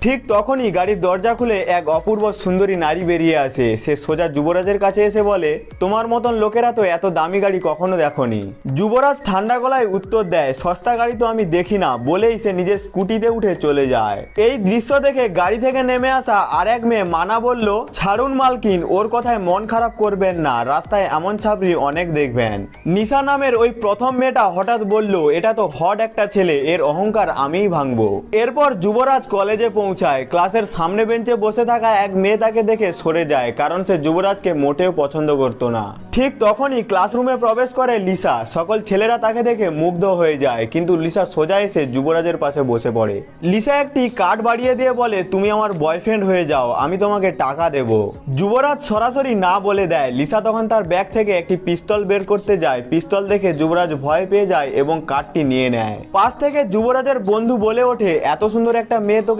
ঠিক তখনই গাড়ির দরজা খুলে এক অপূর্ব সুন্দরী নারী বেরিয়ে আসে। সে সোজা যুবরাজের কাছে এসে বলে, তোমার মতন লোকেরা তো এত দামি গাড়ি কখনো দেখনি। যুবরাজ ঠান্ডা গলায় উত্তর দেয়, সস্তা গাড়ি তো আমি দেখি না, বলেই সে নিজের স্কুটিতে উঠে চলে যায়। এই দৃশ্য দেখে গাড়ি থেকে নেমে আসা আর এক মেয়ে মানা বলল, ছাড়ুন মালকিন, ওর কথায় মন খারাপ করবেন না, রাস্তায় এমন ছাপরি অনেক দেখবেন। নিশা নামের ওই প্রথম মেয়েটা হঠাৎ বলল, এটা তো হট একটা ছেলে, এর অহংকার আমিই ভাঙবো। এরপর যুবরাজ কলেজে পৌঁছায়। ক্লাসের সামনে বেঞ্চে বসে থাকা এক মেয়ে তাকে দেখে সরে যায়, কারণ সে যুবরাজকে মোটেও পছন্দ করতো না। ঠিক তখনই ক্লাসরুমে প্রবেশ করে লিসা। সকল ছেলেরা তাকে দেখে মুগ্ধ হয়ে যায়, কিন্তু লিসা সোজা এসে যুবরাজের পাশে বসে পড়ে। লিসা একটি কার্ড বাড়িয়ে দিয়ে বলে, তুমি আমার বয়ফ্রেন্ড হয়ে যাও, আমি তোমাকে টাকা দেব। যুবরাজ সরাসরি না বলে দেয়। লিসা তখন তার ব্যাগ থেকে একটি পিস্তল বের করতে যায়। পিস্তল দেখে যুবরাজ ভয় পেয়ে যায় এবং কার্ডটি নিয়ে নেয়। পাশ থেকে যুবরাজের বন্ধু বলে ওঠে, এত সুন্দর একটা মেয়ে তো